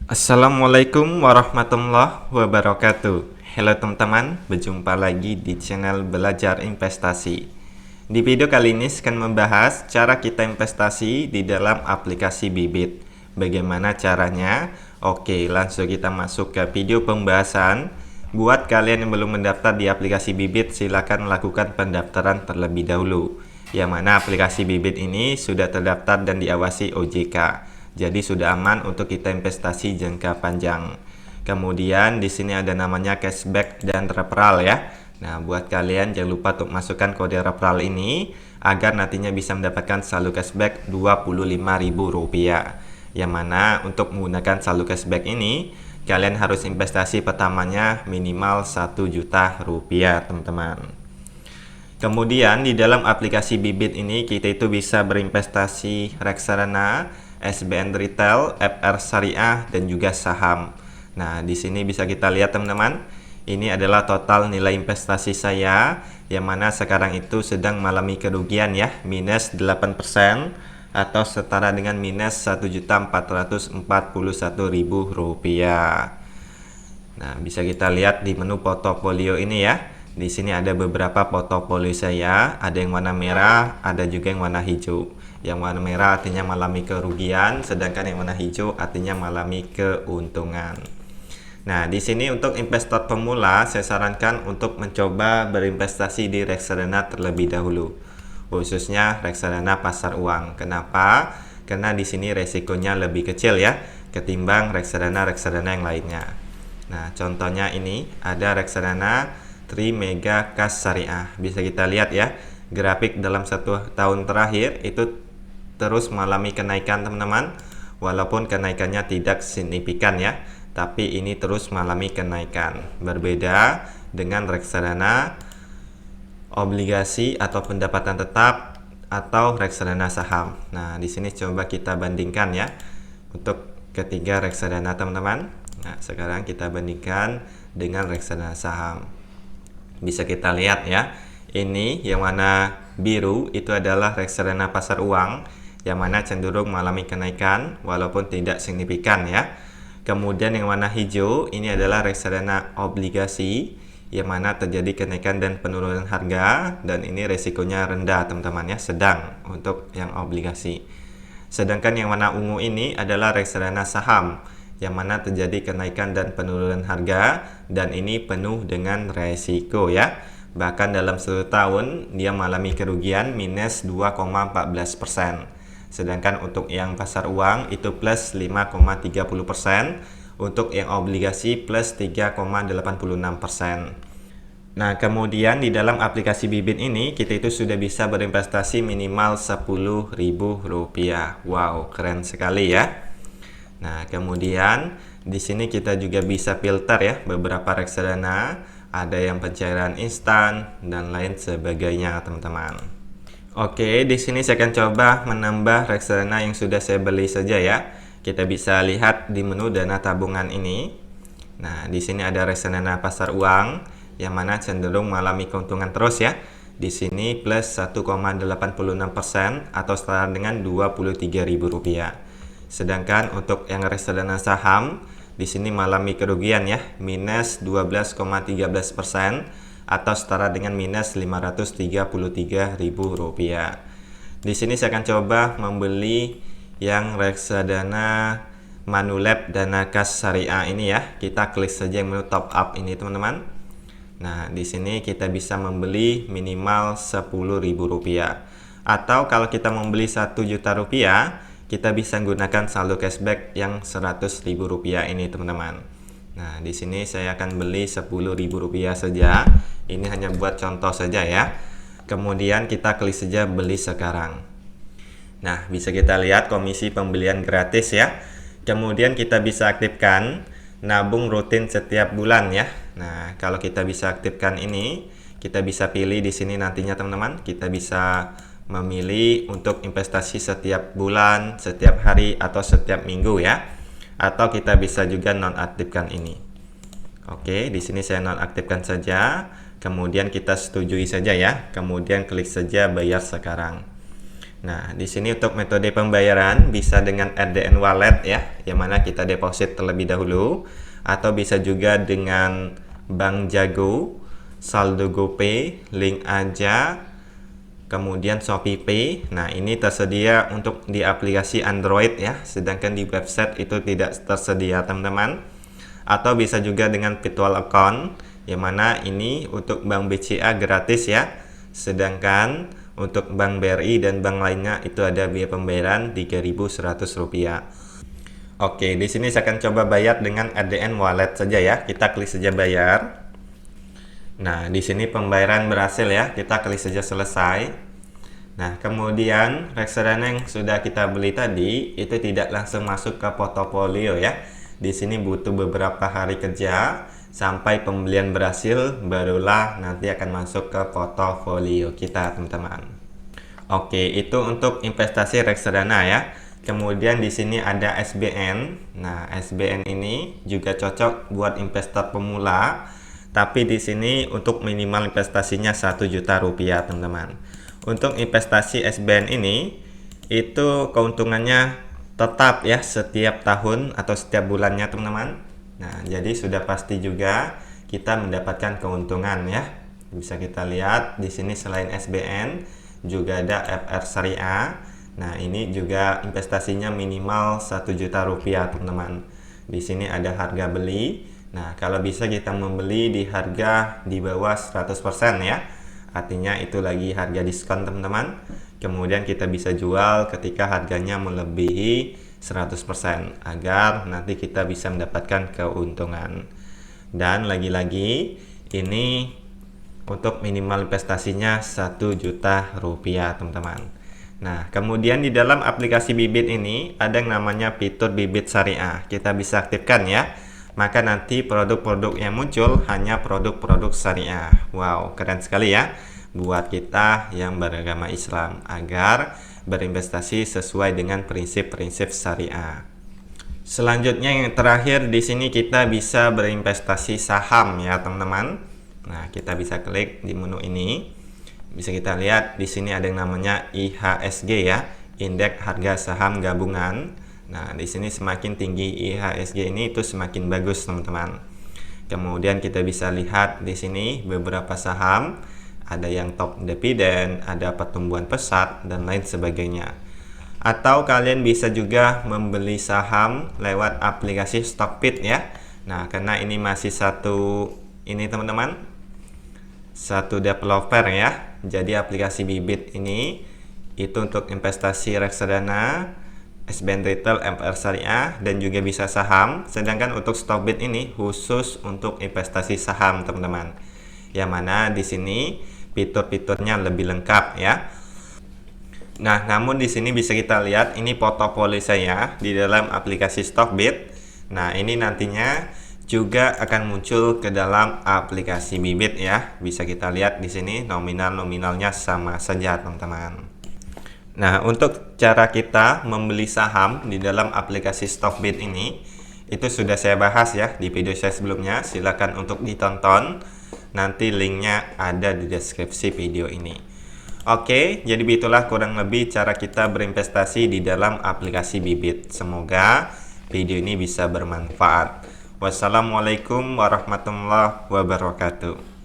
Assalamualaikum warahmatullahi wabarakatuh. Halo teman-teman, berjumpa lagi di channel Belajar Investasi. Di video kali ini saya akan membahas cara kita investasi di dalam aplikasi Bibit. Bagaimana caranya? Oke, langsung kita masuk ke video pembahasan. Buat kalian yang belum mendaftar di aplikasi Bibit, silakan lakukan pendaftaran terlebih dahulu. Yang mana aplikasi Bibit ini sudah terdaftar dan diawasi OJK. Jadi sudah aman untuk kita investasi jangka panjang. Kemudian di sini ada namanya cashback dan referral ya. Nah, buat kalian jangan lupa untuk masukkan kode referral ini agar nantinya bisa mendapatkan saldo cashback Rp25.000. Yang mana untuk menggunakan saldo cashback ini kalian harus investasi pertamanya minimal Rp1 juta, teman-teman. Kemudian di dalam aplikasi Bibit ini kita itu bisa berinvestasi reksadana, SBN Retail, FR Syariah, dan juga saham. Nah, di sini bisa kita lihat teman-teman, ini adalah total nilai investasi saya, yang mana sekarang itu sedang mengalami kerugian ya, minus 8%, atau setara dengan minus Rp1.441.000. Nah, bisa kita lihat di menu portofolio ini ya. Di sini ada beberapa portofolio saya, ada yang warna merah, ada juga yang warna hijau. Yang warna merah artinya mengalami kerugian, sedangkan yang warna hijau artinya mengalami keuntungan. Nah, di sini untuk investor pemula, saya sarankan untuk mencoba berinvestasi di reksadana terlebih dahulu, khususnya reksadana pasar uang. Kenapa? Karena di sini resikonya lebih kecil ya, ketimbang reksadana-reksadana yang lainnya. Nah, contohnya ini ada reksadana Trimega Kas Syariah. Bisa kita lihat ya, grafik dalam 1 tahun terakhir itu terus mengalami kenaikan teman-teman. Walaupun kenaikannya tidak signifikan ya, tapi ini terus mengalami kenaikan. Berbeda dengan reksadana obligasi atau pendapatan tetap atau reksadana saham. Nah, di sini coba kita bandingkan ya untuk ketiga reksadana teman-teman. Nah, sekarang kita bandingkan dengan reksadana saham. Bisa kita lihat ya, ini yang warna biru itu adalah reksadana pasar uang, yang mana cenderung mengalami kenaikan walaupun tidak signifikan ya. Kemudian yang warna hijau ini adalah reksadana obligasi, yang mana terjadi kenaikan dan penurunan harga, dan ini resikonya rendah teman-teman ya, sedang untuk yang obligasi. Sedangkan yang warna ungu ini adalah reksadana saham, yang mana terjadi kenaikan dan penurunan harga, dan ini penuh dengan resiko ya. Bahkan dalam 1 tahun dia mengalami kerugian minus 2,14%. Sedangkan untuk yang pasar uang itu plus 5,30%, untuk yang obligasi plus 3,86%. Nah, kemudian di dalam aplikasi Bibit ini kita itu sudah bisa berinvestasi minimal Rp10.000. Wow, keren sekali ya. Nah, kemudian di sini kita juga bisa filter ya beberapa reksadana, ada yang pencairan instan dan lain sebagainya, teman-teman. Oke, di sini saya akan coba menambah reksadana yang sudah saya beli saja ya. Kita bisa lihat di menu dana tabungan ini. Nah, di sini ada reksadana pasar uang yang mana cenderung mengalami keuntungan terus ya. Di sini plus 1,86% atau setara dengan Rp23.000. Sedangkan untuk yang reksadana saham di sini mengalami kerugian ya, minus 12,13% atau setara dengan minus Rp533.000. Di sini saya akan coba membeli yang reksadana Manulab Dana Kas Syariah ini ya. Kita klik saja menu top up ini teman-teman. Nah, di sini kita bisa membeli minimal Rp10.000. Atau kalau kita membeli Rp1 juta, kita bisa menggunakan saldo cashback yang Rp100.000 ini teman-teman. Nah, di sini saya akan beli Rp10.000 saja. Ini hanya buat contoh saja ya. Kemudian kita klik saja beli sekarang. Nah, bisa kita lihat komisi pembelian gratis ya. Kemudian kita bisa aktifkan nabung rutin setiap bulan ya. Nah, kalau kita bisa aktifkan ini, kita bisa pilih di sini nantinya teman-teman. Kita bisa memilih untuk investasi setiap bulan, setiap hari, atau setiap minggu ya. Atau kita bisa juga nonaktifkan ini. Oke, di sini saya nonaktifkan saja. Kemudian kita setujui saja ya. Kemudian klik saja bayar sekarang. Nah, di sini untuk metode pembayaran bisa dengan RDN Wallet ya, yang mana kita deposit terlebih dahulu, atau bisa juga dengan Bank Jago, saldo GoPay, link aja, kemudian Shopee Pay. Nah, ini tersedia untuk di aplikasi Android ya, sedangkan di website itu tidak tersedia, teman-teman. Atau bisa juga dengan virtual account, yang mana ini untuk Bank BCA gratis ya, sedangkan untuk Bank BRI dan bank lainnya itu ada biaya pembayaran Rp3.100. Oke, di sini saya akan coba bayar dengan RDN Wallet saja ya. Kita klik saja bayar. Nah, di sini pembayaran berhasil ya. Kita klik saja selesai. Nah, kemudian reksadana yang sudah kita beli tadi itu tidak langsung masuk ke portofolio ya. Di sini butuh beberapa hari kerja sampai pembelian berhasil, barulah nanti akan masuk ke portofolio kita, teman-teman. Oke, itu untuk investasi reksadana ya. Kemudian di sini ada SBN. Nah, SBN ini juga cocok buat investor pemula, tapi di sini untuk minimal investasinya Rp1.000.000, teman-teman. Untuk investasi SBN ini itu keuntungannya tetap ya setiap tahun atau setiap bulannya, teman-teman. Nah, jadi sudah pasti juga kita mendapatkan keuntungan ya. Bisa kita lihat di sini selain SBN juga ada FR Syariah. Nah, ini juga investasinya minimal Rp1.000.000, teman-teman. Di sini ada harga beli. Nah, kalau bisa kita membeli di harga di bawah 100% ya. Artinya itu lagi harga diskon, teman-teman. Kemudian kita bisa jual ketika harganya melebihi 100% agar nanti kita bisa mendapatkan keuntungan. Dan lagi-lagi ini untuk minimal investasinya Rp1.000.000, teman-teman. Nah, kemudian di dalam aplikasi Bibit ini ada yang namanya fitur Bibit Syariah. Kita bisa aktifkan ya. Maka nanti produk-produk yang muncul hanya produk-produk syariah. Wow, keren sekali ya buat kita yang beragama Islam agar berinvestasi sesuai dengan prinsip-prinsip syariah. Selanjutnya yang terakhir di sini kita bisa berinvestasi saham ya, teman-teman. Nah, kita bisa klik di menu ini. Bisa kita lihat di sini ada yang namanya IHSG ya, Indeks Harga Saham Gabungan. Nah, di sini semakin tinggi IHSG ini itu semakin bagus, teman-teman. Kemudian kita bisa lihat di sini beberapa saham, ada yang top dividen, ada pertumbuhan pesat dan lain sebagainya. Atau kalian bisa juga membeli saham lewat aplikasi Stockbit ya. Nah, karena ini masih satu ini, teman-teman, satu developer ya. Jadi aplikasi Bibit ini itu untuk investasi reksadana, SBN Retail, MR Syariah, dan juga bisa saham. Sedangkan untuk Stockbit ini khusus untuk investasi saham, teman-teman. Yang mana di sini fitur-fiturnya lebih lengkap ya. Nah, namun di sini bisa kita lihat ini portofolio saya di dalam aplikasi Stockbit. Nah, ini nantinya juga akan muncul ke dalam aplikasi Bibit ya. Bisa kita lihat di sini nominalnya sama saja, teman-teman. Nah, untuk cara kita membeli saham di dalam aplikasi Stockbit ini itu sudah saya bahas ya di video saya sebelumnya. Silakan untuk ditonton. Nanti linknya ada di deskripsi video ini. Oke, jadi itulah kurang lebih cara kita berinvestasi di dalam aplikasi Bibit. Semoga video ini bisa bermanfaat. Wassalamualaikum warahmatullahi wabarakatuh.